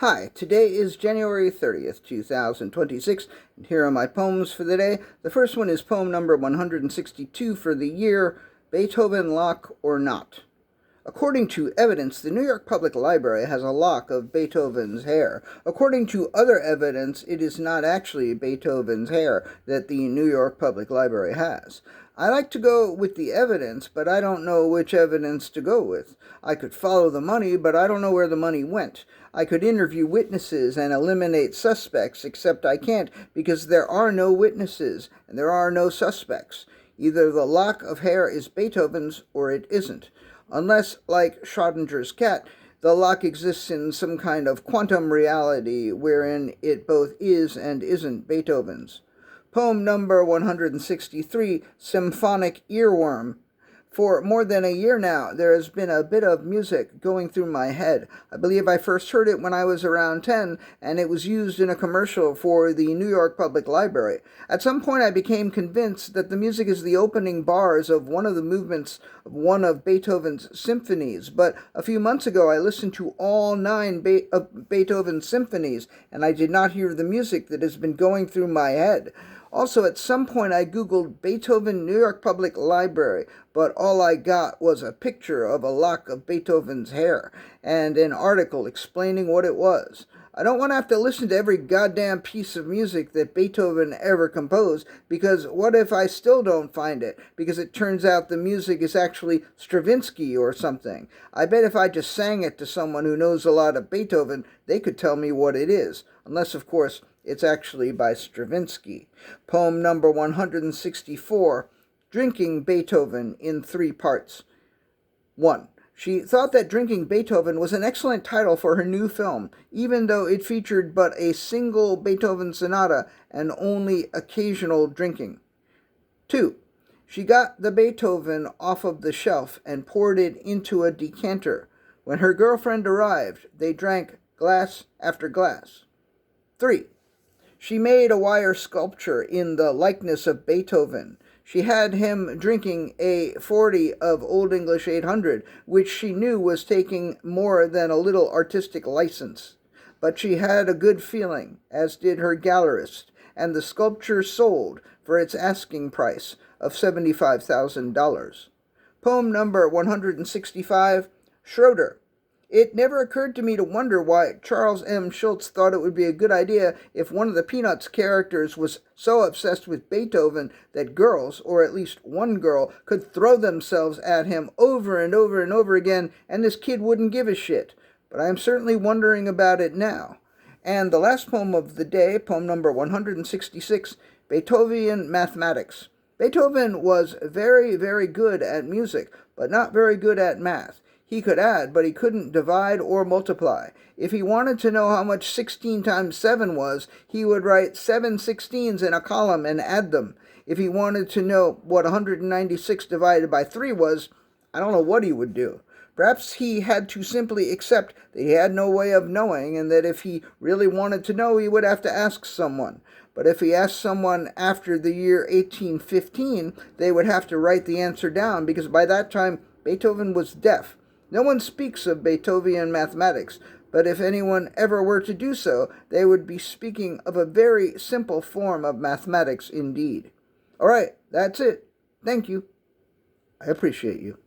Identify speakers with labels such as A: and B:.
A: Hi, today is January 30th, 2026, and here are my poems for the day. The first one is poem number 162 for the year, Beethoven Lock or Not. According to evidence, the New York Public Library has a lock of Beethoven's hair. According to other evidence, it is not actually Beethoven's hair that the New York Public Library has. I like to go with the evidence, but I don't know which evidence to go with. I could follow the money, but I don't know where the money went. I could interview witnesses and eliminate suspects, except I can't because there are no witnesses and there are no suspects. Either the lock of hair is Beethoven's or it isn't. Unless, like Schrödinger's cat, the lock exists in some kind of quantum reality wherein it both is and isn't Beethoven's. Poem number 163, Symphonic Earworm. For more than a year now, there has been a bit of music going through my head. I believe I first heard it when I was around 10, and it was used in a commercial for the New York Public Library. At some point, I became convinced that the music is the opening bars of one of the movements of one of Beethoven's symphonies, but a few months ago, I listened to all 9 of Beethoven's symphonies, and I did not hear the music that has been going through my head. Also, at some point, I Googled Beethoven New York Public Library, but all I got was a picture of a lock of Beethoven's hair and an article explaining what it was. I don't want to have to listen to every goddamn piece of music that Beethoven ever composed, because what if I still don't find it, because it turns out the music is actually Stravinsky or something? I bet if I just sang it to someone who knows a lot of Beethoven, they could tell me what it is, unless, of course, it's actually by Stravinsky. Poem number 164, Drinking Beethoven in 3 parts. 1. She thought that Drinking Beethoven was an excellent title for her new film, even though it featured but a single Beethoven sonata and only occasional drinking. 2. She got the Beethoven off of the shelf and poured it into a decanter. When her girlfriend arrived, they drank glass after glass. 3. She made a wire sculpture in the likeness of Beethoven. She had him drinking a 40 of Old English 800, which she knew was taking more than a little artistic license. But she had a good feeling, as did her gallerist, and the sculpture sold for its asking price of $75,000. Poem number 165, Schroeder. It never occurred to me to wonder why Charles M. Schulz thought it would be a good idea if one of the Peanuts characters was so obsessed with Beethoven that girls, or at least one girl, could throw themselves at him over and over and over again, and this kid wouldn't give a shit. But I am certainly wondering about it now. And the last poem of the day, poem number 166, Beethoven Mathematics. Beethoven was very, very good at music, but not very good at math. He could add, but he couldn't divide or multiply. If he wanted to know how much 16 times 7 was, he would write 7 16s in a column and add them. If he wanted to know what 196 divided by 3 was, I don't know what he would do. Perhaps he had to simply accept that he had no way of knowing, and that if he really wanted to know, he would have to ask someone. But if he asked someone after the year 1815, they would have to write the answer down, because by that time, Beethoven was deaf. No one speaks of Beethoven mathematics, but if anyone ever were to do so, they would be speaking of a very simple form of mathematics indeed. All right, that's it. Thank you. I appreciate you.